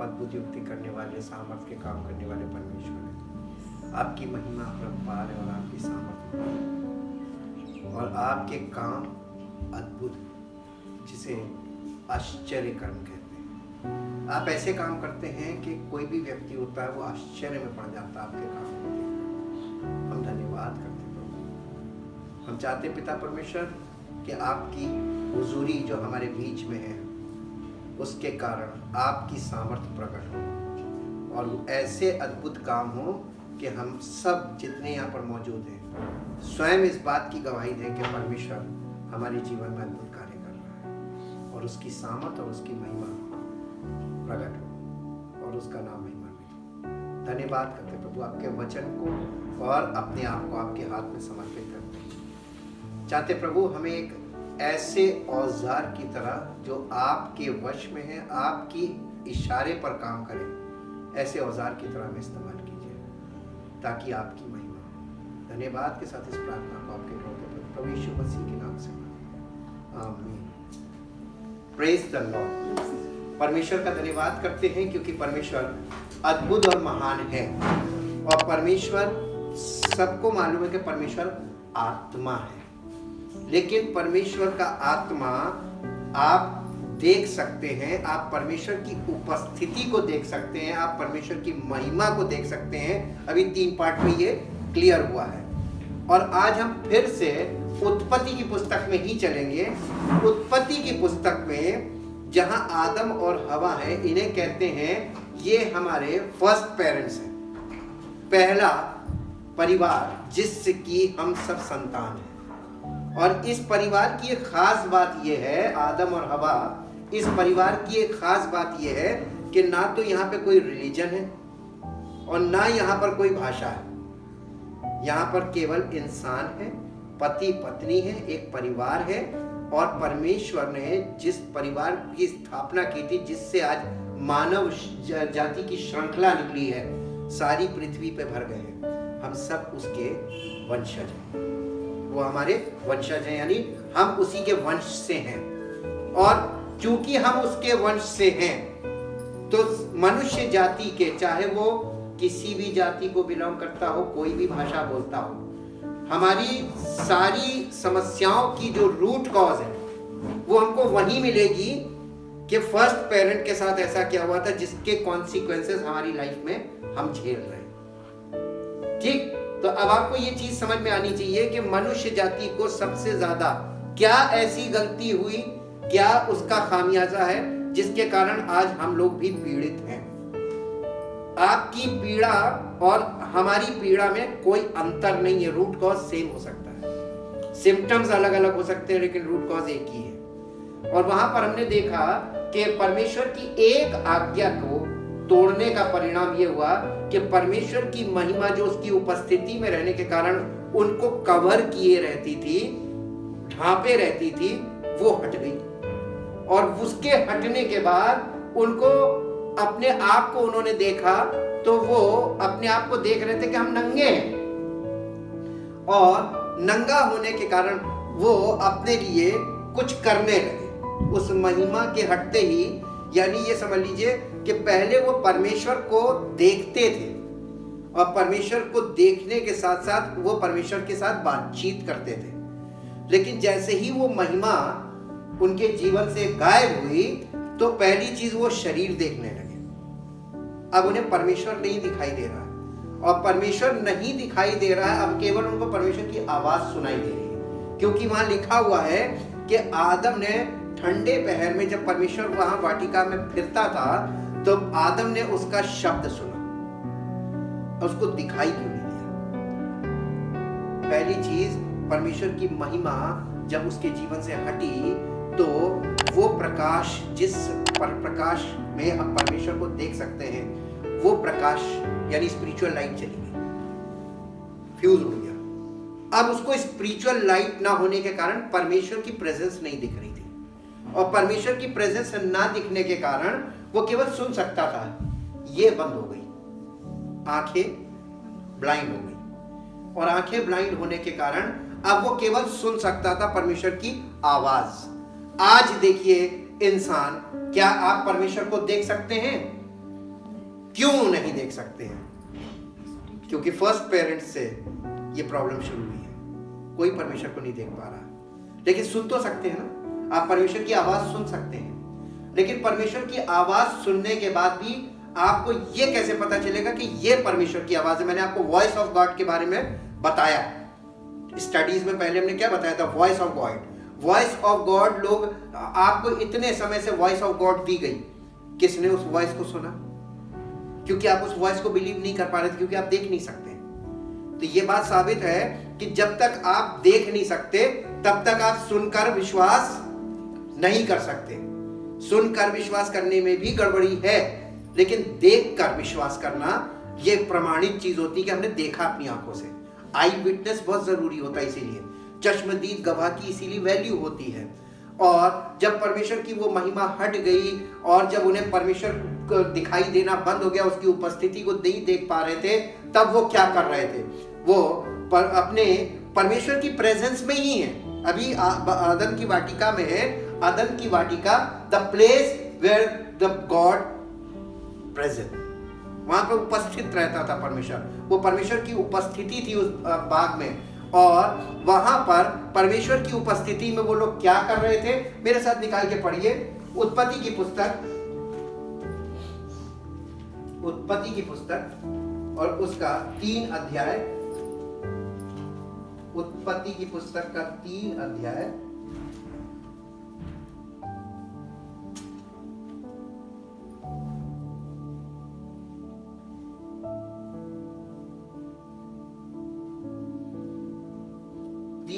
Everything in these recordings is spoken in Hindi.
अद्भुत युक्ति करने वाले, सामर्थ के काम करने वाले परमेश्वर हैं। आपकी महिमा अपरंपार है और आपकी सामर्थ और आपके काम अद्भुत, जिसे आश्चर्य कर्म कहते हैं। आप ऐसे काम करते हैं कि कोई भी व्यक्ति होता है वो आश्चर्य में पड़ जाता है आपके काम को देखकर। हम धन्यवाद करते हैं प्रभु। हम चाहते पिता परमेश्वर कि आपकी हुजूरी जो हमारे बीच में है उसके कारण आपकी सामर्थ्य प्रकट हो और ऐसे अद्भुत काम हो कि हम सब जितने यहाँ पर मौजूद हैं स्वयं इस बात की गवाही दें कि परमेश्वर हमारे जीवन में अद्भुत कार्य कर रहा है और उसकी सामर्थ और उसकी महिमा प्रकट हो और उसका नाम महिमान्वित हो। धन्यवाद करते प्रभु आपके वचन को और अपने आप को आपके हाथ में समर्पित करते हैं। चाहते प्रभु हमें एक ऐसे औजार की तरह जो आपके वश में है, आपकी इशारे पर काम करे, ऐसे औजार की तरह हमें इस्तेमाल कीजिए ताकि आपकी महिमा हो। धन्यवाद के साथ इस प्रार्थना को आपके प्रभु यीशु मसीह के नाम से आमीन। Praise the Lord. परमेश्वर का धन्यवाद करते हैं क्योंकि परमेश्वर अद्भुत और महान है और परमेश्वर, सबको मालूम है कि परमेश्वर आत्मा है, लेकिन परमेश्वर का आत्मा आप देख सकते हैं, आप परमेश्वर की उपस्थिति को देख सकते हैं, आप परमेश्वर की महिमा को देख सकते हैं। अभी 3 पार्ट में ये क्लियर हुआ है और आज हम फिर से उत्पत्ति की पुस्तक में ही चलेंगे। उत्पत्ति की पुस्तक में जहां आदम और हवा है, इन्हें कहते हैं ये हमारे फर्स्ट पेरेंट्स हैं, पहला परिवार जिसकी हम सब संतान हैं। और इस परिवार की एक खास बात यह है, आदम और हवा, इस परिवार की एक खास बात यह है कि ना तो यहाँ पे कोई रिलीजन है और ना यहाँ पर कोई भाषा है, यहाँ पर केवल इंसान है, पति पत्नी है, एक परिवार है। और परमेश्वर ने जिस परिवार की स्थापना की थी, जिससे आज मानव जाति की श्रृंखला निकली है, सारी पृथ्वी पे भर गए हैं, हम सब उसके वंशज हैं। वो हमारे वंशज हैं, यानी हम उसी के वंश से हैं। और चूंकि हम उसके वंश से हैं तो मनुष्य जाति के, चाहे वो किसी भी जाति को बिलोंग करता हो, कोई भी भाषा बोलता हो, हमारी सारी समस्याओं की जो रूट कॉज है वो हमको वहीं मिलेगी कि फर्स्ट पेरेंट के साथ ऐसा क्या हुआ था जिसके कॉन्सिक्वेंसेस हमारी लाइफ में हम झेल रहे हैं। ठीक, तो अब आपको ये चीज समझ में आनी चाहिए कि मनुष्य जाति को सबसे ज्यादा क्या ऐसी गलती हुई, क्या उसका खामियाजा है जिसके कारण आज हम लोग भी पीड़ित हैं। आपकी पीड़ा और हमारी पीड़ा में कोई अंतर नहीं है, रूट कॉज सेम हो सकता है, सिम्टम्स अलग अलग हो सकते हैं लेकिन रूट कॉज एक ही है। और वहां पर हमने देखा कि परमेश्वर की एक आज्ञा को तोड़ने का परिणाम यह हुआ कि परमेश्वर की महिमा जो उसकी उपस्थिति में रहने के कारण उनको कवर किए रहती थी, ढांपे रहती थी, वो हट गई। और उसके हटने के बाद उनको अपने आप को उन्होंने देखा तो वो अपने आप को देख रहे थे कि हम नंगे हैं, और नंगा होने के कारण वो अपने लिए कुछ करने लगे उस महिमा के हटते ही। यानी ये समझ लीजिए कि पहले वो परमेश्वर को देखते थे और परमेश्वर को देखने के साथ साथ वो परमेश्वर के साथ बातचीत करते थे, लेकिन जैसे ही वो महिमा उनके जीवन से गायब हुई तो पहली चीज वो शरीर देखने लगे। अब उन्हें परमेश्वर नहीं दिखाई दे रहा है, और परमेश्वर नहीं दिखाई दे रहा है, अब केवल उनको परमेश्वर की आवाज सुनाई दे रही है। क्योंकि वहां लिखा हुआ है कि आदम ने ठंडे पहर में जब परमेश्वर वहां वाटिका में फिरता था तो आदम ने उसका शब्द सुना, उसको दिखाई क्यों नहीं दिया? पहली चीज, परमेश्वर की महिमा जब उसके जीवन से हटी तो वो प्रकाश, जिस प्रकाश में हम परमेश्वर को देख सकते हैं, वो प्रकाश यानी स्पिरिचुअल लाइट चली गई, फ्यूज हो गया। अब उसको स्पिरिचुअल लाइट ना होने के कारण परमेश्वर की प्रेजेंस नहीं दिख रही थी, और परमेश्वर की प्रेजेंस ना दिखने के कारण वो केवल सुन सकता था, ये बंद हो गई, आंखें ब्लाइंड हो गई, और आंखें ब्लाइंड होने के कारण अब वो केवल सुन सकता था परमेश्वर की आवाज। आज देखिए इंसान, क्या आप परमेश्वर को देख सकते हैं? क्यों नहीं देख सकते हैं? क्योंकि फर्स्ट पेरेंट्स से ये प्रॉब्लम शुरू हुई है, कोई परमेश्वर को नहीं देख पा रहा। लेकिन सुन तो सकते हैं ना, आप परमेश्वर की आवाज सुन सकते हैं, लेकिन परमेश्वर की आवाज सुनने के बाद भी आपको ये कैसे पता चलेगा कि ये परमेश्वर की आवाज है? मैंने आपको वॉइस ऑफ गॉड के बारे में बताया स्टडीज में, पहले हमने क्या बताया था? Voice of God. Voice of God, लोग आपको इतने समय से वॉइस ऑफ गॉड दी गई, किसने उस वॉइस को सुना? क्योंकि आप उस वॉइस को बिलीव नहीं कर पा रहे थे, क्योंकि आप देख नहीं सकते। तो ये बात साबित है कि जब तक आप देख नहीं सकते तब तक आप सुनकर विश्वास नहीं कर सकते। सुनकर विश्वास करने में भी गड़बड़ी है, लेकिन देखकर विश्वास करना ये प्रमाणित चीज होती है कि हमने देखा अपनी आंखों से। आई विटनेस बहुत जरूरी होता है, इसीलिए चश्मदीद गवाह की इसीलिए वैल्यू होती है। और जब परमेश्वर की वो महिमा हट गई और जब उन्हें परमेश्वर को दिखाई देना बंद हो गया, उसकी उपस्थिति को नहीं देख पा रहे थे, तब वो क्या कर रहे थे? वो अपने परमेश्वर की प्रेजेंस में ही है। अभी अदन की वाटिका में है, अदन की वाटिका, the place where the God present, वहां पर उपस्थित रहता था परमेश्वर। वो परमेश्वर की उपस्थिति थी उस बाग में, और वहां पर परमेश्वर की उपस्थिति में वो लोग क्या कर रहे थे? मेरे साथ निकाल के पढ़िए उत्पत्ति की पुस्तक, उत्पत्ति की पुस्तक और उसका 3 अध्याय, उत्पत्ति की पुस्तक का 3 अध्याय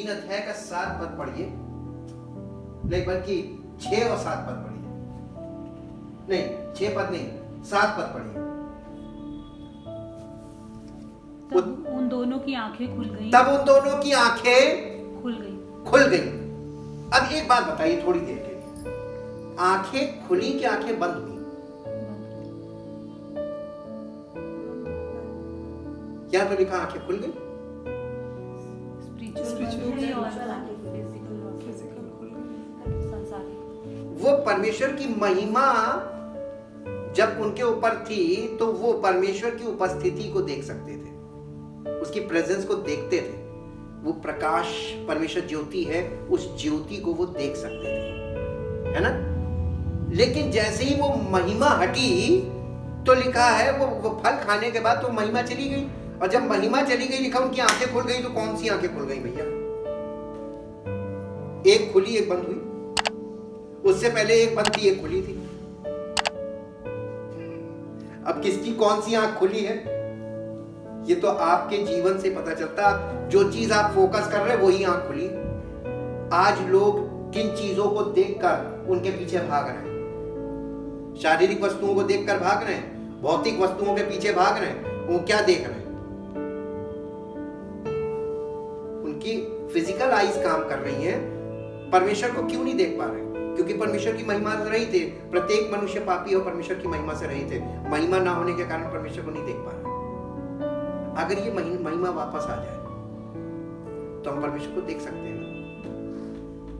अध्याय का 7 पद पढ़िए, नहीं बल्कि 6 और 7 पद पढ़िए, नहीं 6 पद नहीं 7 पद पढ़िए। तब उन दोनों की आंखें खुल गई, तब उन दोनों की आंखें खुल गई। अब एक बात बताइए थोड़ी देर के लिए, आंखें खुली कि आंखें बंद हुई? क्या तो लिखा आंखें खुल गई? वो परमेश्वर की महिमा जब उनके ऊपर थी तो वो परमेश्वर की उपस्थिति को देख सकते थे, उसकी प्रेजेंस को देखते थे। वो प्रकाश, परमेश्वर ज्योति है, उस ज्योति को वो देख सकते थे, है ना? लेकिन जैसे ही वो महिमा हटी तो लिखा है वो फल खाने के बाद तो महिमा चली गई, और जब महिमा चली गई लिखा उनकी आंखें खुल गई। तो कौन सी आंखें खुल गई भैया? एक खुली एक बंद हुई, उससे पहले एक बंद थी एक खुली थी। अब किसकी कौन सी आंख खुली है ये तो आपके जीवन से पता चलता है। जो चीज आप फोकस कर रहे हैं वही आंख खुली। आज लोग किन चीजों को देखकर उनके पीछे भाग रहे हैं? शारीरिक वस्तुओं को देखकर भाग रहे हैं, भौतिक वस्तुओं के पीछे भाग रहे हैं। वो क्या देख रहे हैं? उनकी फिजिकल आईज काम कर रही हैं, परमेश्वर को क्यों नहीं देख पा रहे? क्योंकि परमेश्वर की महिमा रही थे। प्रत्येक मनुष्य पापी और परमेश्वर की महिमा से रही थे। महिमा ना होने के कारण परमेश्वर को नहीं देख पा रहे। अगर ये महिमा वापस आ जाए तो हम परमेश्वर को देख सकते हैं ना?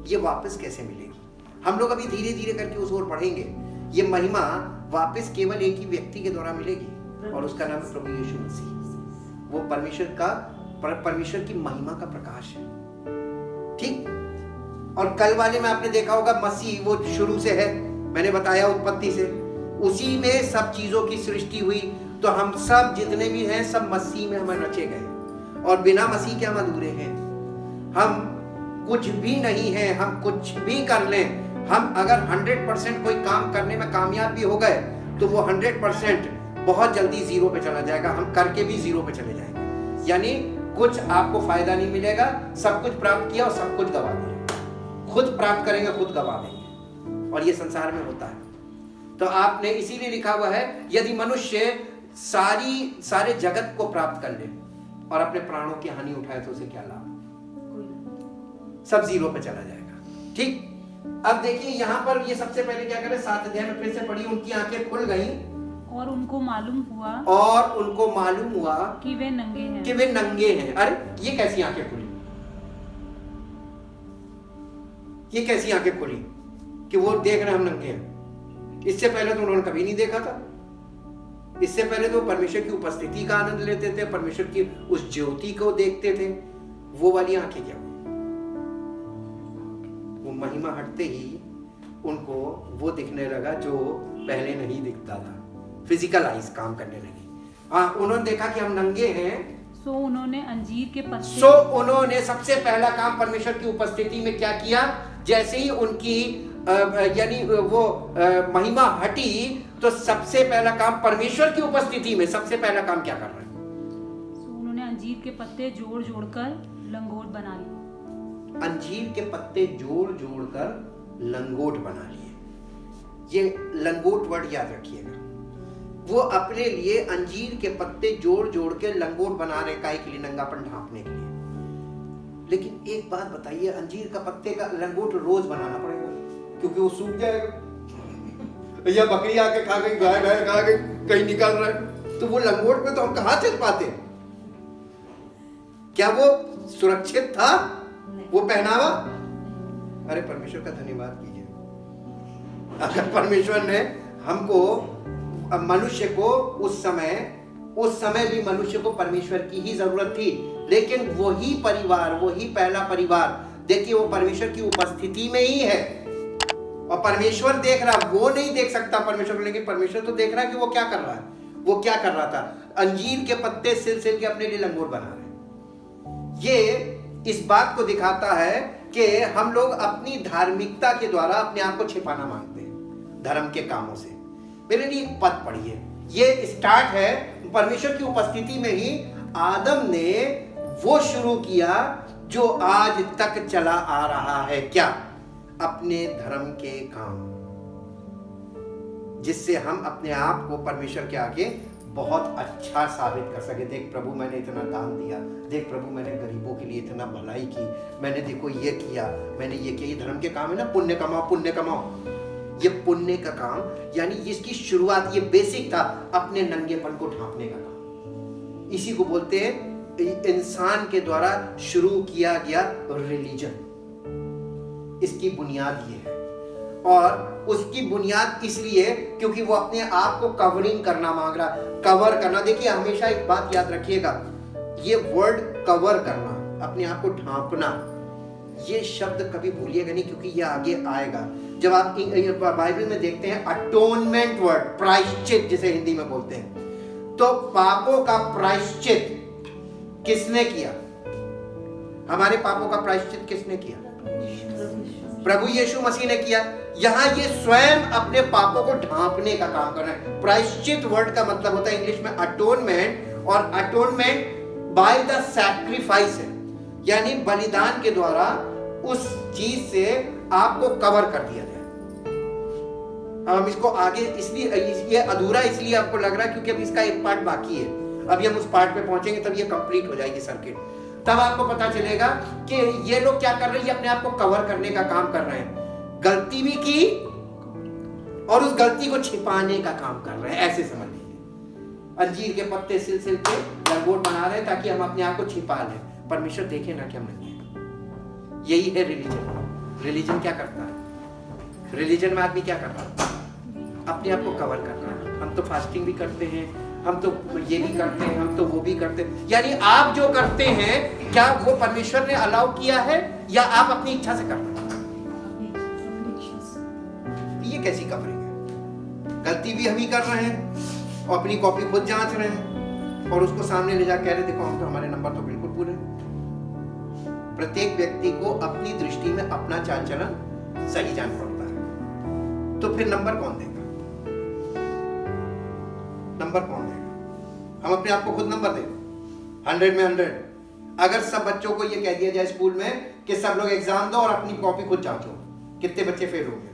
ये वापस कैसे मिलेगी? हम लोग अभी धीरे धीरे करके उस ओर बढ़ेंगे। ये महिमा वापस केवल एक ही व्यक्ति के द्वारा मिलेगी, और उसका नाम है प्रभु यीशु मसीह। वो परमेश्वर की महिमा का प्रकाश है, ठीक? और कल वाले में आपने देखा होगा मसीह वो शुरू से है, मैंने बताया उत्पत्ति से, उसी में सब चीजों की सृष्टि हुई। तो हम सब जितने भी हैं सब मसीह में हमें रचे गए, और बिना मसीह के हम अधूरे हैं। हम कुछ भी नहीं है, हम कुछ भी कर लें, हम अगर 100% कोई काम करने में कामयाब भी हो गए तो वो 100% बहुत जल्दी जीरो पे चला जाएगा। हम करके भी जीरो पे चले जाएंगे, यानी कुछ आपको फायदा नहीं मिलेगा। सब कुछ प्राप्त किया और सब कुछ गवा दिया। खुद प्राप्त करेंगे खुद गवा देंगे, और ये संसार में होता है। तो आपने इसीलिए लिखा हुआ है, यदि मनुष्य सारे जगत को प्राप्त कर ले और अपने प्राणों की हानि उठाए तो उसे क्या लाभ? सब जीरो पे चला जाएगा, ठीक? अब देखिए यहाँ पर ये सबसे पहले क्या करे, 7 अध्याय में फिर से पढ़ी, उनकी आंखें खुल गई और उनको मालूम हुआ कि वे नंगे हैं। अरे ये कैसी आंखें खुली? ये कैसी आंखें खुली कि वो देख रहे हम नंगे हैं? इससे पहले तो उन्होंने कभी नहीं देखा था। इससे पहले तो परमेश्वर की उपस्थिति का आनंद लेते थे, परमेश्वर की उस ज्योति को देखते थे। वो वाली आंखें क्या हुई? वो महिमा हटते ही उनको वो दिखने लगा जो पहले नहीं दिखता था। फिजिकल आइज काम करने लगी। उन्होंने देखा कि हम नंगे हैं, सो उन्होंने अंजीर के पत्ते उन्होंने सबसे पहला काम परमेश्वर की उपस्थिति में क्या किया? जैसे ही उनकी यानी वो महिमा हटी, तो सबसे पहला काम परमेश्वर की उपस्थिति में सबसे पहला काम क्या कर रहे हैं? सो उन्होंने अंजीर के पत्ते जोड़ जोड़कर लंगोट बना लिए। अंजीर के पत्ते जोड़ जोड़कर लंगोट बना लिए। ये लंगोट वर्ड याद रखिएगा। वो अपने लिए अंजीर के पत्ते जोड़ जोड़ के लंगोट बना रहे, काहे के लिए? नंगापन ढांपने के लिए। लेकिन एक बात बताइए, अंजीर का पत्ते का लंगोट रोज बनाना पड़ेगा क्योंकि वो सूख जाएगा, या बकरी आके खा गई, गाय खा गई, कहीं निकल रहा है, तो वो लंगोट में तो हम कहां चल पाते? क्या वो सुरक्षित था वो पहनावा? अरे परमेश्वर का धन्यवाद कीजिए। अगर परमेश्वर ने हमको, मनुष्य को उस समय भी मनुष्य को परमेश्वर की ही जरूरत थी, लेकिन वही परिवार, वही पहला परिवार, देखिए वो परमेश्वर की उपस्थिति में ही है और परमेश्वर देख रहा, वो नहीं देख सकता परमेश्वर को, लेकिन परमेश्वर तो देख रहा है कि वो क्या कर रहा है। वो क्या कर रहा था? अंजीर के पत्ते सिल सिल के अपने लिए लंगोट बना रहे। ये इस बात को दिखाता है कि हम लोग अपनी धार्मिकता के द्वारा अपने आप को छिपाना मांगते हैं धर्म के कामों से। मेरे लिए एक पद पढ़िए, ये स्टार्ट है परमेश्वर की उपस्थिति में ही आदम ने वो शुरू किया जो आज तक चला आ रहा है। क्या? अपने धर्म के काम, जिससे हम अपने आप को परमेश्वर के आगे बहुत अच्छा साबित कर सके। देख प्रभु मैंने इतना दान दिया, देख प्रभु मैंने गरीबों के लिए इतना भलाई की, मैंने देखो ये किया, मैंने ये किया। ये धर्म के काम है ना, पुण्य कमाओ पुण्य कमाओ। ये पुण्य का काम, यानी इसकी शुरुआत, ये बेसिक था अपने नंगेपन को ढांपने का काम। इसी को बोलते हैं इंसान के द्वारा शुरू किया गया रिलीजन। इसकी बुनियाद ये है, और उसकी बुनियाद इसलिए क्योंकि वो अपने आप को कवरिंग करना मांग रहा, कवर करना। देखिए हमेशा एक बात याद रखिएगा, ये वर्ड कवर करना, अपने आप को ढांपना, ये शब्द कभी भूलिएगा नहीं, क्योंकि ये आगे आएगा। जब आप बाइबल में देखते हैं अटोनमेंट वर्ड, प्रायश्चित जिसे हिंदी में बोलते हैं, तो पापों का प्रायश्चित किसने किया? हमारे पापों का प्रायश्चित किसने किया? प्रभु यीशु मसीह ने किया। यहां ये स्वयं अपने पापों को ढांपने का काम कर रहे हैं। प्रायश्चित वर्ड का मतलब होता है इंग्लिश में अटोनमेंट, और अटोनमेंट बाय द सैक्रिफाइस है, यानी बलिदान के द्वारा उस चीज से आपको कवर कर दिया जाए। अब हम इसको आगे, इसलिए ये अधूरा इसलिए आपको लग रहा है क्योंकि अब इसका एक पार्ट बाकी है। अभी हम उस पार्ट पे पहुंचेंगे तब ये कंप्लीट हो जाएगी सर्किट, तब आपको पता चलेगा कि ये लोग क्या कर रहे हैं, ये अपने आप को कवर करने का काम कर रहे हैं। गलती भी की और उस गलती को छिपाने का काम कर रहे हैं, ऐसे समझ लीजिए। अंजीर के पत्ते सिल सिल के लंगोट बना रहे हैं ताकि हम अपने आप को छिपा लें, परमेश्वर देखे ना कि हम नहीं है। यही है रिलीजन। रिलीजन क्या करता है? रिलीजन में आदमी क्या कर रहा है? अपने आप को कवर कर रहा है। हम तो फास्टिंग भी करते हैं, हम तो ये भी करते हैं, हम तो वो भी करते हैं। यानी आप जो करते हैं, क्या वो परमेश्वर ने अलाउ किया है या आप अपनी इच्छा से कर रहे हैं? ये कैसी कवरिंग है? गलती भी हम ही कर रहे हैं और अपनी कॉपी खुद जांच रहे हैं और उसको सामने ले जा कह रहे देखो हम तो, हमारे नंबर तो बिल्कुल पूरे हैं। प्रत्येक व्यक्ति को अपनी दृष्टि में अपना चाल चलन सही जान पड़ता है, तो फिर नंबर कौन देगा? नंबर कौन देगा? हम अपने आप को खुद नंबर दें 100 में 100। अगर सब बच्चों को ये कह दिया जाए स्कूल में कि सब लोग एग्जाम दो और अपनी कॉपी खुद जांचो, कितने बच्चे फेल होंगे?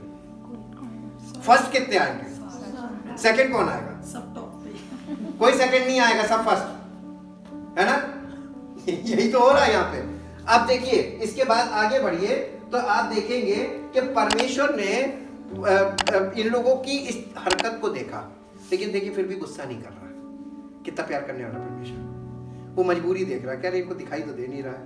फर्स्ट कितने आएंगे? सेकंड कौन आएगा? सब टॉप पे। कोई सेकंड नहीं आएगा, सब फर्स्ट, है ना? यही तो हो रहा है यहाँ पे। अब देखिए इसके बाद आगे बढ़िए तो आप देखेंगे कि परमेश्वर ने इन लोगों की इस हरकत को देखा, लेकिन देखिए फिर भी गुस्सा नहीं कर रहा है। कितना प्यार करने वाला परमेश्वर, वो मजबूरी देख रहा है, क्या रे इनको दिखाई तो दे नहीं रहा है।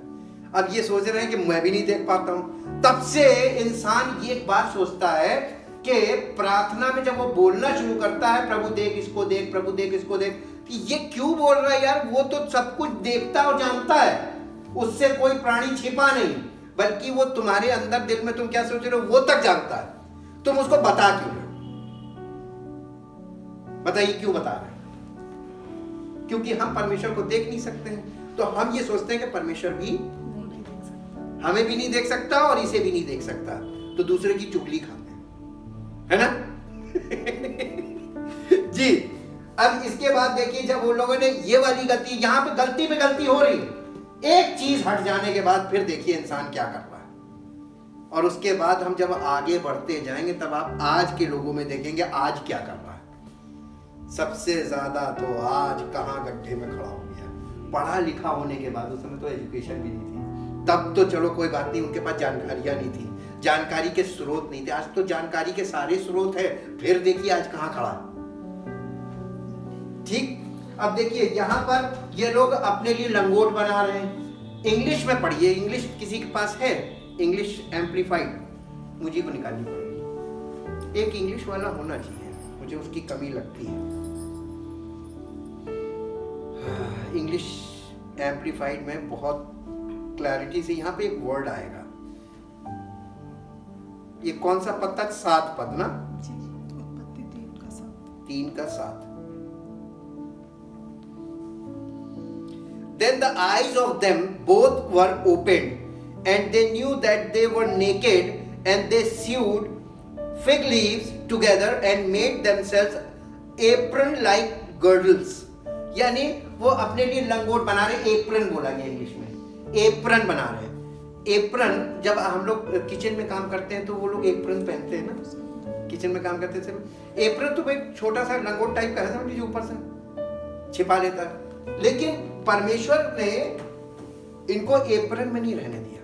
अब ये सोच रहे हैं कि मैं भी नहीं देख पाता हूं। तब से इंसान ये एक बात सोचता है कि प्रार्थना में जब वो बोलना शुरू करता है, प्रभु देख इसको देख, प्रभु देख इसको देख, कि ये क्यों बोल रहा है यार, वो तो सब कुछ देखता और जानता है, उससे कोई प्राणी छिपा नहीं, बल्कि वो तुम्हारे अंदर दिल में तुम क्या सोच रहे हो वो तक जानता है, तुम उसको बता क्यों रहे हो? बताइए क्यों बता रहे हैं? क्योंकि हम परमेश्वर को देख नहीं सकते हैं, तो हम ये सोचते हैं कि परमेश्वर भी हमें भी नहीं देख सकता और इसे भी नहीं देख सकता, तो दूसरे की चुगली खाते हैं, है ना? जी। अब इसके बाद देखिए, जब उन लोगों ने ये वाली गलती, यहां पे गलती हो रही है, एक चीज हट जाने के बाद फिर देखिए इंसान क्या कर रहा है, और उसके बाद हम जब आगे बढ़ते जाएंगे तब आप आज के लोगों में देखेंगे आज क्या कर रहा है। सबसे ज्यादा तो आज कहां गड्ढे में खड़ा हो गया, पढ़ा लिखा होने के बाद, उस समय तो एजुकेशन भी नहीं थी, तब तो चलो कोई बात नहीं, उनके पास जानकारियां नहीं थी, जानकारी के स्रोत नहीं थे, आज तो जानकारी के सारे स्रोत है, फिर देखिए आज कहां खड़ा है। ठीक। अब देखिए यहां पर ये लोग अपने लिए लंगोट बना रहे हैं, इंग्लिश में पढ़िए, इंग्लिश किसी के पास है? इंग्लिश एम्पलीफाइड मुझे को निकालनी पड़ेगी, एक इंग्लिश वाला होना चाहिए, मुझे उसकी कमी लगती है। इंग्लिश एम्पलीफाइड में बहुत क्लैरिटी से यहाँ पे एक वर्ड आएगा, ये कौन सा पद तक? 7 पद ना, 3 का 7। Then the eyes of them both were opened, and they knew that they were naked, and they sewed fig leaves together and made themselves apron-like girdles. यानी वो अपने लिए लंगोट बना रहे, एप्रन बोला गया इंग्लिश में, एप्रन बना रहे। एप्रन, जब हम लोग किचन में काम करते हैं तो वो लोग एप्रन पहनते हैं ना, किचन में काम करते थे। एप्रन तो भाई छोटा सा लंगोट टाइप का है, समझ लीजिए, ऊपर से छिपा लेता है, लेकिन परमेश्वर ने इनको एप्रन में नहीं रहने दिया।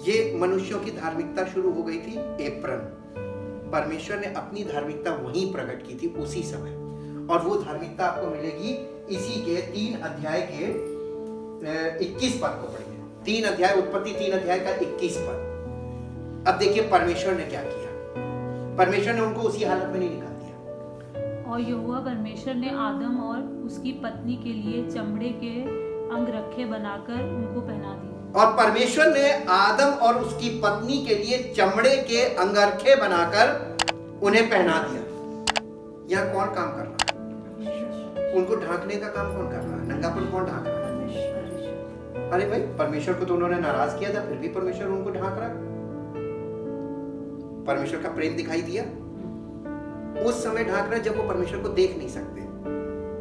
ये मनुष्यों की धार्मिकता शुरू हो गई थी, एप्रन। परमेश्वर ने अपनी धार्मिकता वहीं प्रकट की थी उसी समय, और वो धार्मिकता आपको मिलेगी इसी के 3 अध्याय के 21 पद को पढ़िए। 3 अध्याय, उत्पत्ति 3 अध्याय का 21 पद। अब देखिए परमेश्वर ने क्या किया, परमेश्वर ने उनको उसी हालत में नहीं निकाल दिया। और यहोवा परमेश्वर ने आदम और उसकी पत्नी के लिए चमड़े के अंगरखे बनाकर उनको पहना दिए। और परमेश्वर ने आदम और उसकी पत्नी के लिए चमड़े के अंगरखे बनाकर उन्हें पहना दिया। यहाँ कौन काम कर रहा है? उनको ढांकने का काम कौन कर रहा है? नंगापन कौन ढांक रहा है? अरे भाई, परमेश्वर को तो उन्होंने नाराज किया था, फिर भी परमेश्वर उनको ढांक रहा है। परमेश्वर का प्रेम दिखाई दिया। उस समय ढांक रहा है जब वो परमेश्वर को देख नहीं सकते,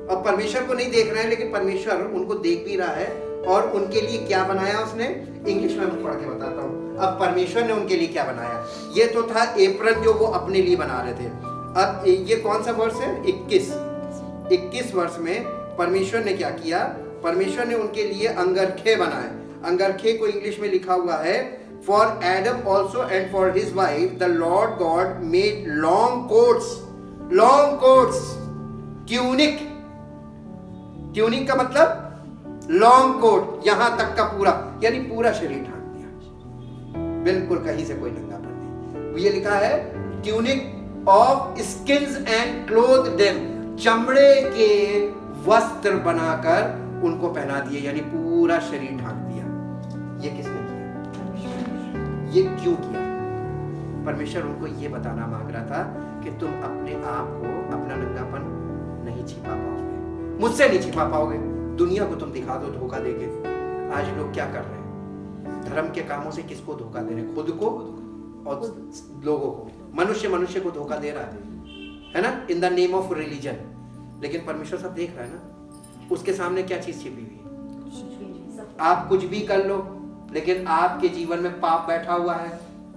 और परमेश्वर को नहीं देख रहे हैं, लेकिन परमेश्वर उनको देख भी रहा है, और उनके लिए क्या बनाया उसने? इंग्लिश में मैं पढ़ के बताता हूँ। अब परमेश्वर ने उनके लिए क्या बनाया? ये तो था एप्रन जो वो अपने लिए बना रहे थे। अब ये कौन सा वर्ष है? 21 वर्ष में परमेश्वर ने क्या किया? परमेश्वर ने उनके लिए अंगरखे बनाए। अंगरखे को इंग्लिश में लिखा हुआ है, For Adam also and for his wife, the Lord God made long coats, tunic का मतलब लॉन्ग कोट, यहां तक का पूरा, यानी पूरा शरीर ढांक दिया, बिल्कुल कहीं से कोई नंगापन नहीं। ये लिखा है tunic of skins and cloth them, चमड़े के वस्त्र बनाकर उनको पहना दिए, यानी पूरा शरीर ढांक दिया। ये किसने किया? ये क्यों किया? परमेश्वर उनको ये बताना मांग रहा था कि तुम अपने आप को, अपना नंगापन नहीं छिपा पाओगे, मुझसे नहीं छिपा पाओगे। दुनिया को तुम दिखा दो धोखा देके। आज लोग क्या कर रहे हैं? धर्म के कामों से किसको धोखा दे रहे हैं? खुद को और लोगों को। मनुष्य को धोखा दे रहा है ना, in the name of religion. लेकिन परमेश्वर सब देख रहा है ना, उसके सामने क्या चीज छिपी हुई है? आप कुछ भी कर लो, लेकिन आपके जीवन में पाप बैठा हुआ है,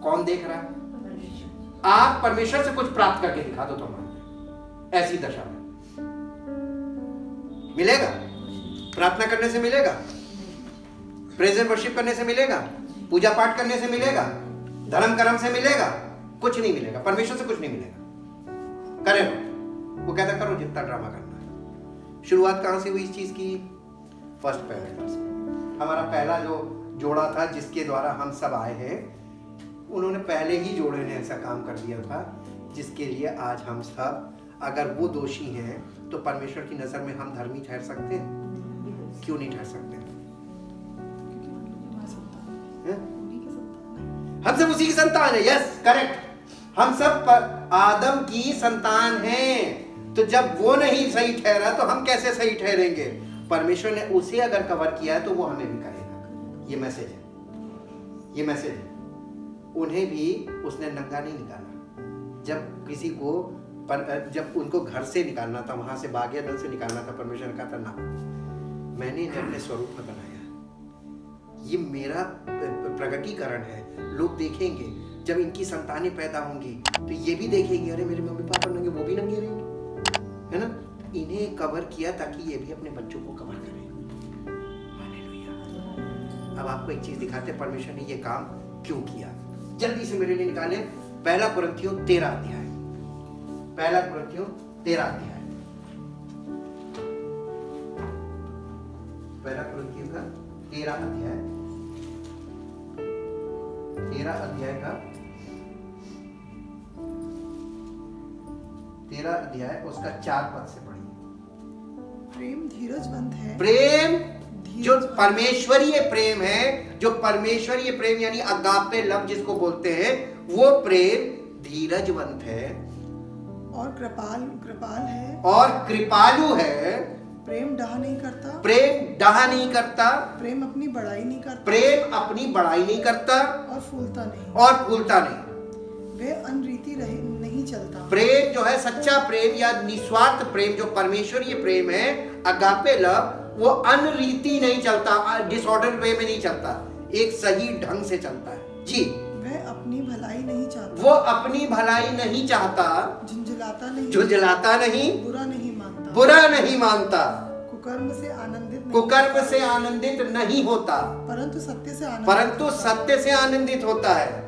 कौन देख रहा है? आप परमेश्वर से कुछ प्राप्त करके दिखा दो, तुम्हारे ऐसी दशा में मिलेगा? प्रार्थना करने से मिलेगा? प्रेज एंड वर्शिप करने से मिलेगा? पूजा पाठ करने से मिलेगा? धर्म कर्म से मिलेगा? कुछ नहीं मिलेगा, परमेश्वर से कुछ नहीं मिलेगा। करें वो कहता करो जितना ड्रामा करना है। शुरुआत कहां से हुई इस चीज की? फर्स्ट पैराग्राफ से। हमारा पहला जो जोड़ा था जिसके द्वारा हम सब आए हैं, उन्होंने पहले ही जोड़े ने ऐसा काम कर दिया था, जिसके लिए आज हम सब, अगर वो दोषी हैं तो परमेश्वर की नजर में हम धर्मी ठहर सकते हैं? क्यों नहीं ठहर सकते? हम सब उसी की संतान है। Yes, correct. हम सब आदम की संतान हैं। तो जब वो नहीं सही ठहरा तो हम कैसे सही ठहरेंगे? परमेश्वर ने उसे अगर कवर किया है तो वो हमें भी करेगा। ये मैसेज है, ये मैसेज है। उन्हें भी उसने नंगा नहीं निकाला। जब किसी को जब उनको घर से निकालना था, वहां से बागिया दल से निकालना था, परमेश्वर ने कहा था ना, मैंने इन्हें अपने स्वरूप में बनाया, ये मेरा प्रगटीकरण है। लोग देखेंगे, जब इनकी संतानें पैदा होंगी तो ये भी देखेंगे, अरे मेरे मम्मी पापा नंगे, वो भी नंगे रहेंगे, है ना। इन्हें कवर किया ताकि ये भी अपने बच्चों को कवर करें। हालेलुया। अब आपको एक चीज दिखाते हैं परमेश्वर ने ये काम क्यों किया। जल्दी से मेरे लिए निकालें 1 कुरिन्थियों 13 अध्याय। 1 कुरिन्थियों 13 अध्याय। 1 कुरिन्थियों का 13 अध्याय, 13 अध्याय का 13 अध्याय उसका 4 पद से पढ़िए। प्रेम धीरजवंत है। प्रेम जो परमेश्वरीय प्रेम है, जो परमेश्वरीय प्रेम यानी अगापे लव जिसको बोलते हैं, वो प्रेम धीरजवंत है और कृपाल है और कृपालु है। प्रेम डाह नहीं करता। प्रेम डाह नहीं करता। प्रेम अपनी बड़ाई नहीं करता। प्रेम अपनी बड़ाई नहीं करता और फूलता नहीं। और फूलता नहीं। वे अनरीति नहीं चलता। प्रेम जो है सच्चा प्रेम या निस्वार्थ प्रेम, जो परमेश्वरीय प्रेम है, अगापे लव, वो अनरीति नहीं चलता, डिसऑर्डर वे में नहीं चलता, एक सही ढंग से चलता है। जी, वह अपनी भलाई नहीं चाहता। वो अपनी भलाई नहीं चाहता, झुंझलाता नहीं, झुंझलाता नहीं, बुरा नहीं मानता, बुरा नहीं मानता, कुकर्म से आनंदित नहीं, कुकर्म से आनंदित नहीं होता, परंतु सत्य से आनंदित होता है।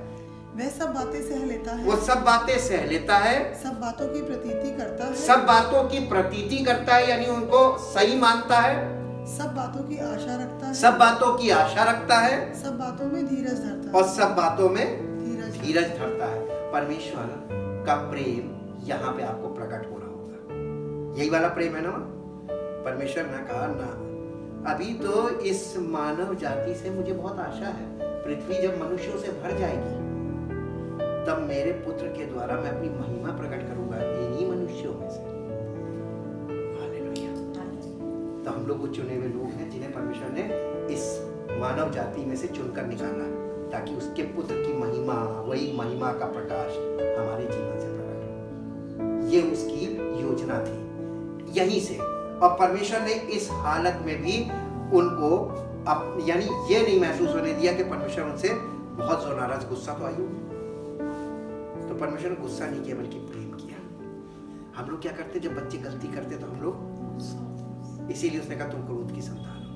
वह सब बातें सह लेता है। वो सब बातें सह लेता है। सब बातों की प्रतीति करता है। सब बातों की प्रतीति करता है, यानी उनको सही मानता है। सब बातों की आशा रखता है। सब बातों की आशा रखता है। सब बातों में धीरज धरता है। और सब बातों में धीरज धरता है। परमेश्वर का प्रेम यहाँ पे आपको प्रकट हो रहा होगा। यही वाला प्रेम है ना। परमेश्वर ने कहा ना, अभी तो इस मानव जाति से मुझे बहुत आशा है। पृथ्वी जब मनुष्यों से भर जाएगी तब मेरे पुत्र के द्वारा मैं अपनी महिमा प्रकट करूंगा इन्हीं मनुष्यों में से। हालेलुया। तो हम लोग वो चुने हुए लोग हैं जिन्हें परमेश्वर ने इस मानव जाति में से चुनकर निकाला, ताकि उसके पुत्र की महिमा, वही महिमा का प्रकाश हमारे जीवन से प्रकट हो। ये उसकी योजना थी यहीं से। और परमेश्वर ने इस हालत में भी उनको यानी ये नहीं महसूस होने दिया कि परमेश्वर उनसे बहुत जोर नाराज, गुस्सा तो आई होगी। तो परमेश्वर ने गुस्सा नहीं किया बल्कि प्रेम किया। हम लोग क्या करते, जब बच्चे गलती करते तो हम लोग, इसीलिए उसने कहा तुम क्रोध की संतान हो।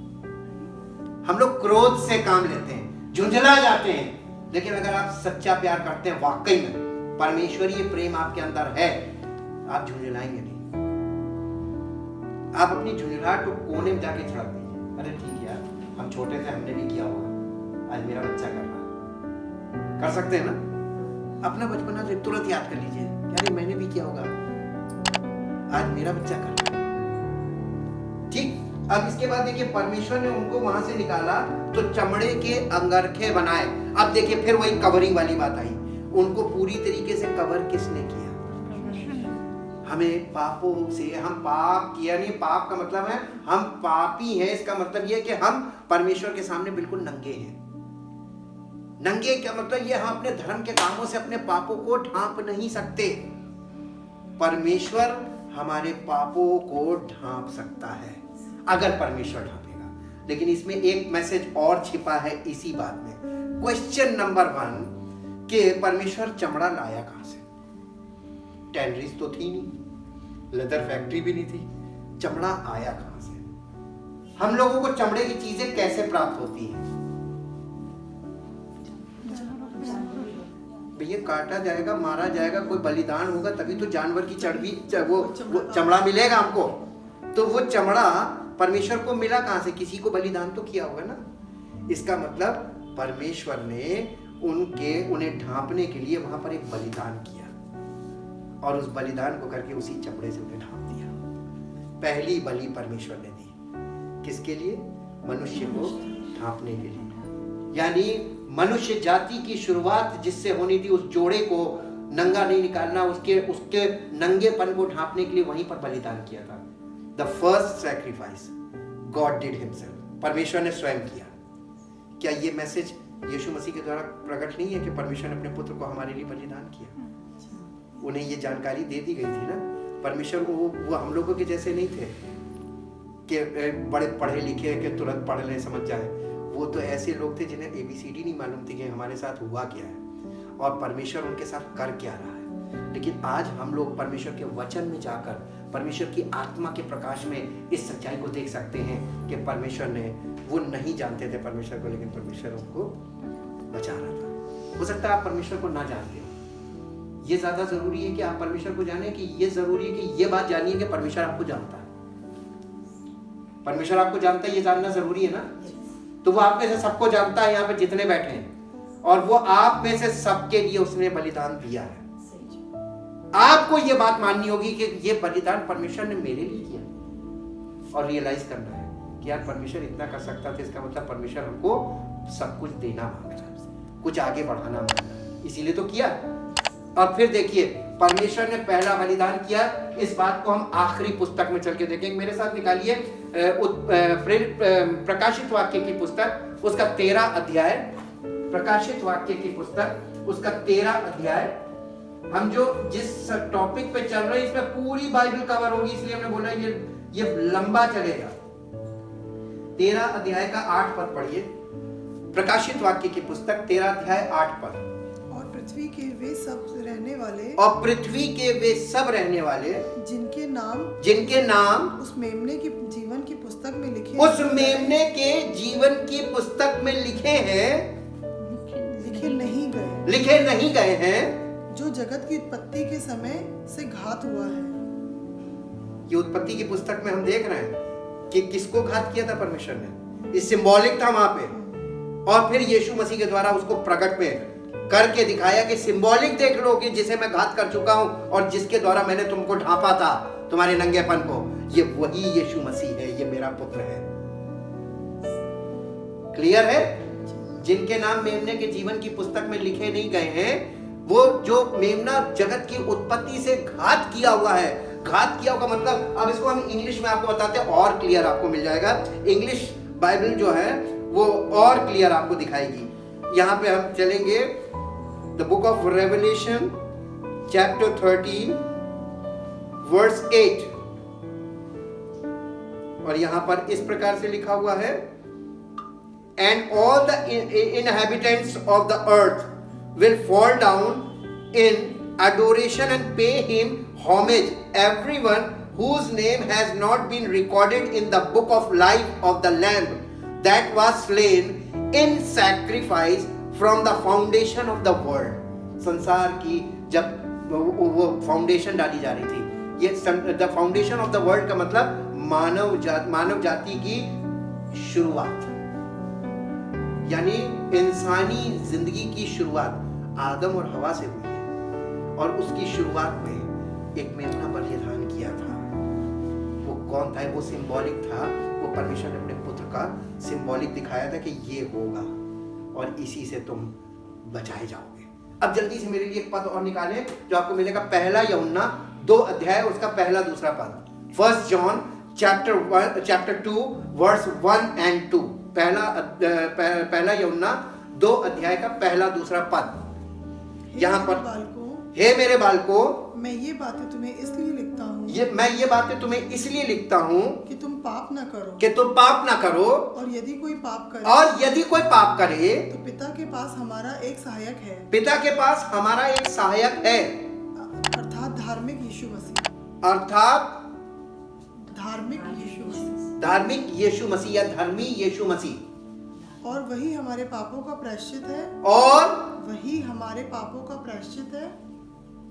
हम लोग क्रोध से काम लेते हैं, झुंझला जाते हैं। लेकिन अगर आप सच्चा प्यार करते हैं, वाकई में परमेश्वरीय प्रेम आपके अंदर है, आप झुंझलाएंगे नहीं। आप अपनी झुंझलाहट को कोने में जाके छिड़क दीजिए। अरे ठीक है यार, हम छोटे थे, हमने भी किया होगा, आज मेरा बच्चा कर रहा। कर सकते हैं ना। अपना बचपना तुरंत याद कर लीजिए, यार मैंने भी किया होगा, आज मेरा बच्चा कर रहा है। ठीक। अब इसके बाद देखिए, परमेश्वर ने उनको वहां से निकाला तो चमड़े के अंगरखे बनाए। अब देखिए फिर वही कवरिंग वाली बात आई। उनको पूरी तरीके से कवर किसने किया? हमें पापों से, हम पाप किया नहीं, पाप का मतलब है हम पापी हैं। इसका मतलब यह है कि हम परमेश्वर के सामने बिल्कुल नंगे हैं। नंगे क्या मतलब? ये हम अपने धर्म के कामों से अपने पापों को ढांप नहीं सकते। परमेश्वर हमारे पापों को ढांप सकता है अगर परमेश्वर ढांपेगा। लेकिन इसमें एक मैसेज और छिपा है इसी बात में। क्वेश्चन नंबर 1 कि परमेश्वर चमड़ा लाया कहां से? टैनरीज तो थी नहीं, लेदर फैक्ट्री भी नहीं थी, चमड़ा आया कहां से? हम लोगों को चमड़े की चीजें कैसे प्राप्त होती हैं? भैया काटा जाएगा, मारा जाएगा, कोई बलिदान होगा तभी तो जानवर की चर्बी, वो चमड़ा मिलेगा हमको। तो वो चमड़ा परमेश्वर को मिला कहां से? किसी को बलिदान तो किया होगा ना। इसका मतलब परमेश्वर ने उन्हें ढांपने के लिए वहां पर एक बलिदान किया और उस बलिदान को करके उसी चमड़े से उन्हें ढांप दिया। पहली बलि परमेश्वर ने दी, किसके लिए? मनुष्य को ढांपने के लिए। यानी मनुष्य जाति की शुरुआत जिससे होनी थी, उस जोड़े को नंगा नहीं निकालना, उसके नंगेपन को ढांपने के लिए वहीं पर बलिदान किया था। The first sacrifice God did himself, परमेश्वर ने स्वयं किया। क्या ये मैसेज यीशु मसीह के द्वारा प्रकट नहीं है कि परमेश्वर ने अपने पुत्र को हमारे लिए बलिदान किया? उन्हें ये जानकारी दे दी गई थी ना। परमेश्वर वो हम लोगों के जैसे नहीं थे कि बड़े पढ़े लिखे के तुरंत पढ़ ले समझ जाए। वो तो ऐसे लोग थे जिन्हें ABCD नहीं मालूम थी कि हमारे साथ हुआ क्या है और परमेश्वर उनके साथ कर क्या रहा है। लेकिन आज हम लोग परमेश्वर के वचन में जाकर परमेश्वर की आत्मा के प्रकाश में इस सच्चाई को देख सकते हैं कि परमेश्वर ने, वो नहीं जानते थे परमेश्वर को, लेकिन परमेश्वर उनको बचा रहा था। हो सकता है आप परमेश्वर को ना जानते हो, ये ज्यादा जरूरी है कि आप परमेश्वर को जाने, कि ये जरूरी है कि ये बात जानिए कि परमेश्वर आपको जानता है। परमेश्वर आपको जानता है, ये जानना जरूरी है ना। तो वो आप में से सबको जानता है, यहाँ पे जितने बैठे हैं, और वो आप में से सबके लिए उसने बलिदान दिया है। आपको ये बात माननी होगी कि ये बलिदान परमेश्वर ने मेरे लिए किया, और रियलाइज करना है कि यार परमेश्वर इतना कर सकता था, इसका मतलब परमेश्वर हमको सब कुछ देना मांग रहा है, कुछ आगे बढ़ाना मांग रहा है, इसीलिए तो किया। और फिर देखिए परमेश्वर ने पहला बलिदान किया। इस बात को हम आखिरी पुस्तक में चल के देखेंगे। मेरे साथ निकालिए प्रकाशित वाक्य की पुस्तक, उसका 13 अध्याय। प्रकाशित वाक्य की पुस्तक, उसका 13 अध्याय। हम जो जिस टॉपिक पे चल रहे हैं इसमें पूरी बाइबल कवर होगी, इसलिए हमने बोला ये लंबा चलेगा। 13 अध्याय का 8 पद पढ़िए। प्रकाशित वाक्य की पुस्तक 13 अध्याय 8 पद। और पृथ्वी के वे सब रहने वाले, और पृथ्वी के वे सब रहने वाले जिनके नाम उस मेमने की जीवन की पुस्तक में लिखे, उस मेमने के जीवन की पुस्तक में लिखे नहीं गए हैं, जो जगत की उत्पत्ति के समय से घात हुआ है। ये उत्पत्ति की पुस्तक में हम देख रहे हैं कि किसको घात किया था परमेश्वर ने। ये सिंबॉलिक था वहां पे, और फिर यीशु मसीह के द्वारा उसको प्रकट में करके दिखाया कि सिंबॉलिक देख लो कि जिसे मैं घात कर चुका हूं और जिसके द्वारा मैंने तुमको ढांपा था, तुम्हारे नंगेपन को, ये वही यीशु मसीह है, ये मेरा पुत्र है। क्लियर है? जिनके नाम मेमने के जीवन की पुस्तक में लिखे नहीं गए हैं, वो जो मेमना जगत की उत्पत्ति से घात किया हुआ है। घात किया होगा मतलब, अब इसको हम इंग्लिश में आपको बताते हैं, और क्लियर आपको मिल जाएगा। इंग्लिश बाइबल जो है वो और क्लियर आपको दिखाएगी। यहां पे हम चलेंगे the book of revelation chapter 13 verse 8, और यहां पर इस प्रकार से लिखा हुआ है, and all the inhabitants of the earth will fall down in adoration and pay him homage, everyone whose name has not been recorded in the book of life of the Lamb that was slain in sacrifice from the foundation of the world. संसार की जब वो फाउंडेशन डाली जा रही थी, ये the foundation of the world का मतलब मानव जाति की शुरुआत, यानी इंसानी जिंदगी की शुरुआत आदम और हवा से हुई है। और उसकी शुरुआत में एक मेमना बलिदान किया था। वो कौन था? वो सिंबॉलिक था। वो परमेश्वर ने अपने पुत्र का सिंबॉलिक दिखाया था कि ये होगा और इसी से तुम बचाए जाओगे। अब जल्दी से मेरे लिए एक पद और निकालें जो आपको मिलेगा, पहला यूहन्ना 2 अध्याय, उसका पहला दूसरा पद। 1 जॉन चैप्टर 2 वर्स 1 and 2। पहला यूहन्ना 2 अध्याय का पहला दूसरा पद। यहाँ पर, हे मेरे बालकों, मैं ये बातें तुम्हें इसलिए लिखता हूँ, मैं ये बातें तुम्हें इसलिए लिखता हूँ कि तुम पाप न करो, और यदि कोई पाप करे तो पिता के पास हमारा एक सहायक है, अर्थात धार्मिक यीशु मसीह या धर्मी यीशु मसीह। और वही हमारे पापों का प्रायश्चित है।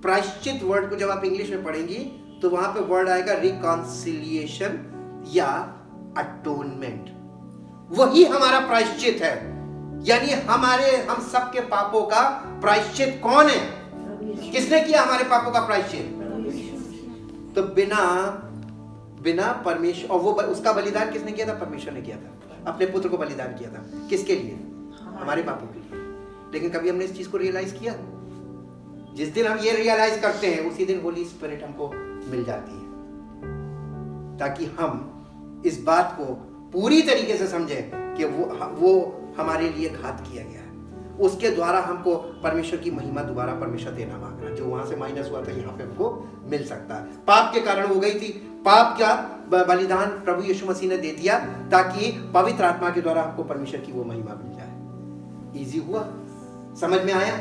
प्रायश्चित वर्ड को जब आप इंग्लिश में पढ़ेंगी तो वहां पे वर्ड आएगा रिकॉन्सिलिएशन या अटोनमेंट। वही हमारा प्रायश्चित है। यानी हम सबके पापों का प्रायश्चित कौन है? किसने किया हमारे पापों का प्रायश्चित? तो बिना परमेश्वर, और वो उसका बलिदान किसने किया था? परमेश्वर ने किया था, अपने पुत्र को बलिदान किया था। किसके लिए? हमारे पापों के लिए। लेकिन कभी हमने इस चीज को रियलाइज किया? जिस दिन हम ये रियलाइज करते हैं उसी दिन होली स्पिरिट हमको मिल जाती है, ताकि हम इस बात को पूरी तरीके से समझें कि वो हमारे लिए घात किया गया है। उसके द्वारा हमको परमेश्वर की महिमा दोबारा परमेश्वर देना मांग रहा, जो वहां से माइनस हुआ था यहाँ पे हमको मिल सकता है। पाप के कारण हो गई थी, पाप का बलिदान प्रभु यीशु मसीह ने दे दिया ताकि पवित्र आत्मा के द्वारा हमको परमेश्वर की वो महिमा मिल जाए। इजी हुआ? समझ में आया?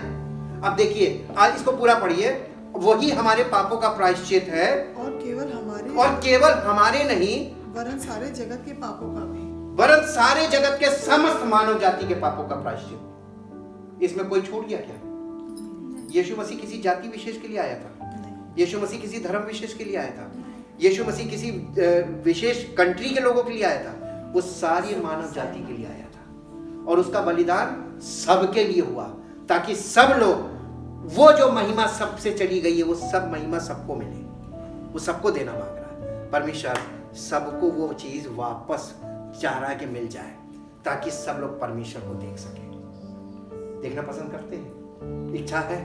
अब देखिए, आज इसको पूरा पढ़िए। वही हमारे पापों का प्रायश्चित है, और केवल हमारे नहीं वरन सारे जगत के पापों का भी, वरन सारे जगत के समस्त मानव जाति के पापों का प्रायश्चित। इसमें कोई छूट गया क्या? यीशु मसीह किसी जाति विशेष के लिए आया था? यीशु मसीह किसी धर्म विशेष के लिए आया था? यीशु मसीह किसी विशेष कंट्री के लोगों के लिए आया था? वो सारी मानव जाति के लिए आया था, और उसका बलिदान सबके लिए हुआ, ताकि सब लोग, वो जो महिमा सबसे चली गई है वो सब महिमा सबको मिले। वो सबको देना मांग रहा है। परमेश्वर सबको वो चीज वापस चाह रहा है कि मिल जाए, ताकि सब लोग परमेश्वर को देख सके। देखना पसंद करते हैं? इच्छा है?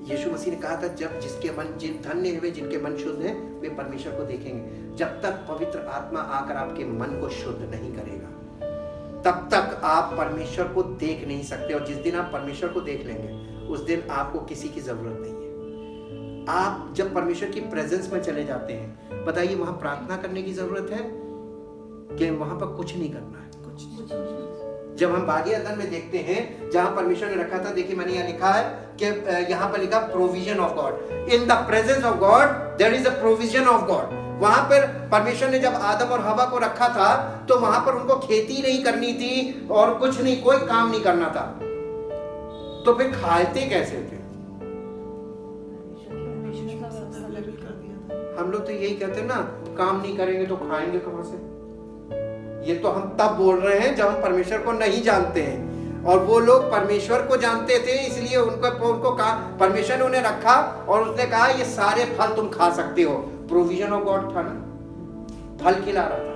यीशु मसीह ने कहा था, जब जिसके मन, धन्य हुए जिनके मन शुद्ध है, वे परमेश्वर को देखेंगे। जब तक पवित्र आत्मा आकर आपके मन को शुद्ध नहीं करेगा, तब तक आप परमेश्वर को देख नहीं सकते। और जिस दिन आप परमेश्वर को देख लेंगे, उस दिन आपको किसी की जरूरत नहीं है। आप जब परमेश्वर की प्रेजेंस में चले जाते हैं, बताइए वहां प्रार्थना करने की जरूरत है कि वहां पर कुछ नहीं करना है? जब हम बागी अदन में देखते हैं, जहां परमेश्वर ने रखा था, देखिए मैंने यहाँ लिखा है कि यहाँ पर लिखा provision of God. In the presence of God there is a provision of God. वहां पर परमेश्वर ने जब आदम और हवा को रखा था, तो वहां पर उनको खेती नहीं करनी थी और कुछ नहीं, कोई काम नहीं करना था। तो फिर खाते कैसे थे? हम लोग तो यही कहते हैं ना, काम नहीं करेंगे तो खाएंगे कहां से? ये तो हम तब बोल रहे हैं जब हम परमेश्वर को नहीं जानते हैं, और वो लोग परमेश्वर को जानते थे, इसलिए उनको कहा, परमेश्वर ने उन्हें रखा और उसने कहा ये सारे फल तुम खा सकते हो। प्रोविजन ऑफ गॉड था ना, फल खिला रहा था।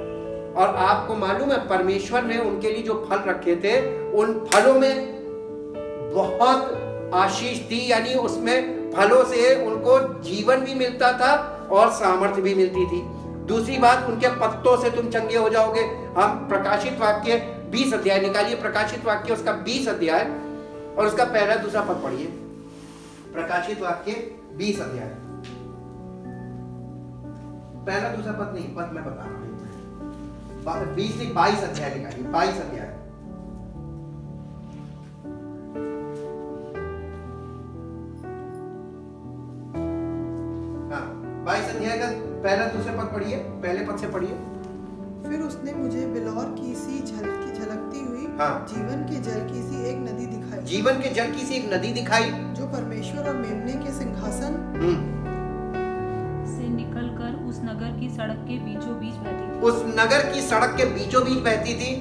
और आपको मालूम है, परमेश्वर ने उनके लिए जो फल रखे थे, उन फलों में बहुत आशीष थी, यानी उसमें फलों से उनको जीवन भी मिलता था और सामर्थ्य भी मिलती थी। दूसरी बात, उनके पत्तों से तुम चंगे हो जाओगे। हम प्रकाशित वाक्य 20 अध्याय निकालिए, प्रकाशित वाक्य उसका 20 अध्याय और उसका पहला दूसरा पद पढ़िए। प्रकाशित वाक्य 20 अध्याय, पहला दूसरा पद नहीं, पद मैं बता रहा हूं। 20 से 22 अध्याय निकालिए, 22 अध्याय। हाँ, 22 अध्याय का पहला दूसरा पद पढ़िए, पहले पद से पढ़िए। फिर उसने मुझे बिलौर की सी झलकती हुई, हाँ, जीवन के जल की सी एक नदी दिखाई। जीवन के जल की सी एक नदी दिखाई, जो परमेश्वर और मेमने के सिंहासन से निकलकर उस नगर की सड़क के बीचों बीच बहती थी। उस नगर की सड़क के बीचों बीच बहती थी,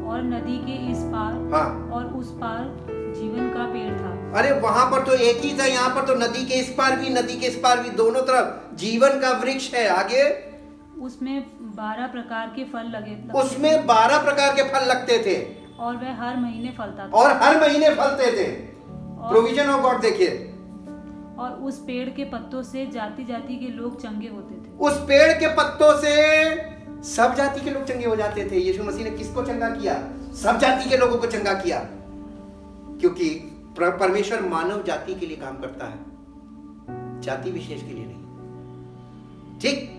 और नदी के इस पार, हाँ, और उस पार जीवन का पेड़ था। अरे वहां पर तो एक ही था, यहाँ पर तो नदी के इस पार भी, नदी के इस पार भी, दोनों तरफ जीवन का वृक्ष है। आगे उसमें 12 प्रकार के फल लगे थे। उसमें 12 प्रकार के फल लगते थे, और वह हर महीने फलता था, और हर महीने फलते थे। प्रोविजन ऑफ गॉड देखिए। और उस पेड़ के पत्तों से जाति जाति के लोग चंगे होते थे। उस पेड़ के पत्तों से सब जाति के लोग चंगे हो जाते थे। यीशु मसीह ने किसको चंगा किया? सब जाति के लोगों को चंगा किया, क्योंकि परमेश्वर मानव जाति के लिए काम करता है, जाति विशेष के लिए नहीं। ठीक?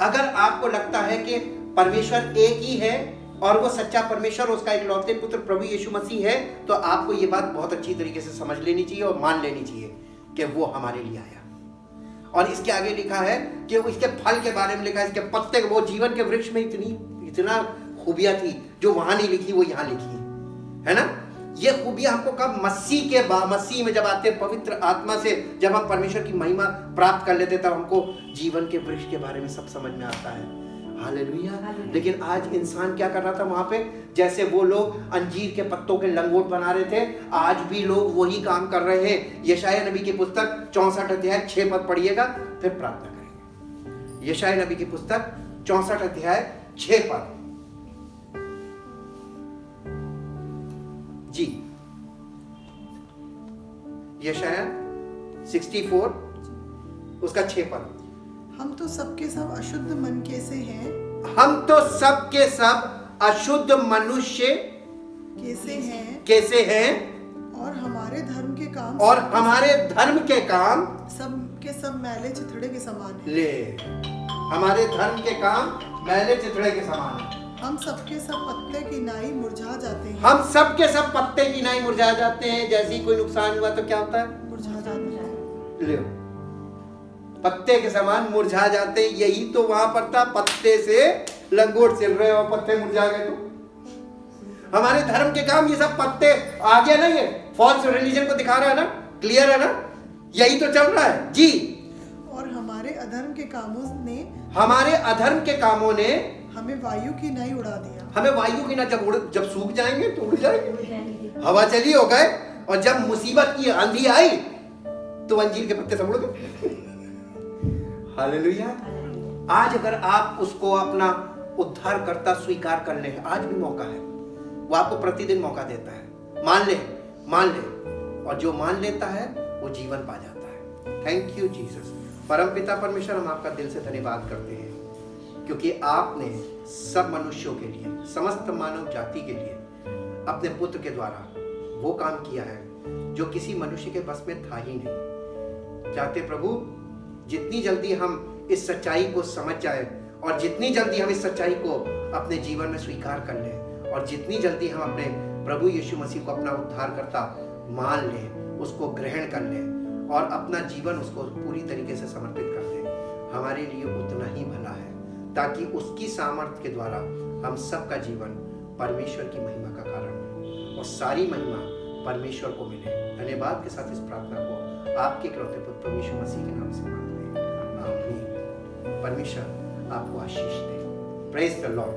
अगर आपको लगता है कि परमेश्वर एक ही है और वो सच्चा परमेश्वर, उसका इकलौते पुत्र प्रभु यीशु मसीह है, तो आपको ये बात बहुत अच्छी तरीके से समझ लेनी चाहिए और मान लेनी चाहिए कि वो हमारे लिए आया। और इसके आगे लिखा है कि इसके फल के बारे में लिखा है, इसके पत्ते, वो जीवन के वृक्ष में इतना खूबियां थी जो वहां नहीं लिखी, वो यहां लिखी है ना। ये खूबियां हमको कब? मसीह में जब आते हैं, पवित्र आत्मा से जब हम परमेश्वर की महिमा प्राप्त कर लेते, तब हमको जीवन के वृक्ष के बारे में सब समझ में आता है। हालेलुया। लेकिन आज इंसान क्या कर रहा था वहां पे, जैसे वो लोग अंजीर के पत्तों के लंगोट बना रहे थे, आज भी लोग वही काम कर रहे हैं। यशायाह नबी की पुस्तक 64 अध्याय 6 पद पढ़िएगा, फिर प्रार्थना करेंगे। यशायाह नबी की पुस्तक 64 अध्याय 6 पद। जी, यशायाह 64 उसका 6 पद। हम तो सबके सब अशुद्ध मन के से हैं, हम तो सबके सब अशुद्ध मनुष्य कैसे हैं, और हमारे धर्म के काम सब के सब मैले चिथड़े के समान हैं। ले, हमारे धर्म के काम मैले चिथड़े के समान हैं। हम सबके सब पत्ते की नाई मुरझा जाते हैं। हम सबके सब पत्ते की नाई मुरझा जाते हैं। जैसे ही कोई नुकसान हुआ तो क्या होता है? मुरझा जाते हैं। ले, पत्ते के समान मुरझा जाते। यही तो वहां पर था, पत्ते से लंगोट चल रहे और पत्ते मुरझा गए। तो हमारे धर्म के काम ये सब पत्ते आ गया ना, ये फॉल्स रिलीजन को दिखा रहा है ना, क्लियर है ना, यही तो चल रहा है जी। और हमारे अधर्म के कामों ने हमें वायु की नाई उड़ा दिया। हमें वायु की ना, जब सूख जाएंगे तो उड़ जाएंगे, हवा चली हो गए, और जब मुसीबत की आंधी आई तो अंजीर के पत्ते सब उड़ गए। हालेलुया। आज अगर आप उसको अपना उद्धार करता स्वीकार कर ले, आज भी मौका है। वो आपको प्रतिदिन मौका देता है। मान ले, और जो मान लेता है वो जीवन पा जाता है। Thank you Jesus. परमपिता परमेश्वर, हम आपका दिल से धन्यवाद करते हैं, क्योंकि आपने सब मनुष्यों के लिए, समस्त मानव जाति के लिए अपने पुत्र के द्वारा वो काम किया है जो किसी मनुष्य के बस में था ही नहीं। चाहते प्रभु, जितनी जल्दी हम इस सच्चाई को समझ जाए, और जितनी जल्दी हम इस सच्चाई को अपने जीवन में स्वीकार कर लें, और जितनी जल्दी हम अपने प्रभु यीशु मसीह को अपना उद्धारकर्ता मान लें, उसको ग्रहण कर लें और अपना जीवन उसको पूरी तरीके से समर्पित कर दें, हमारे लिए उतना ही भला है, ताकि उसकी सामर्थ्य के द्वारा हम सबका जीवन परमेश्वर की महिमा का कारण हो, और सारी महिमा परमेश्वर को मिले। धन्यवाद के साथ इस प्रार्थना को आपके इकलौते पुत्र प्रभु यीशु मसीह के नाम से मांगते हैं, आमीन। परमेश्वर आपको आशीष दे। Praise the Lord.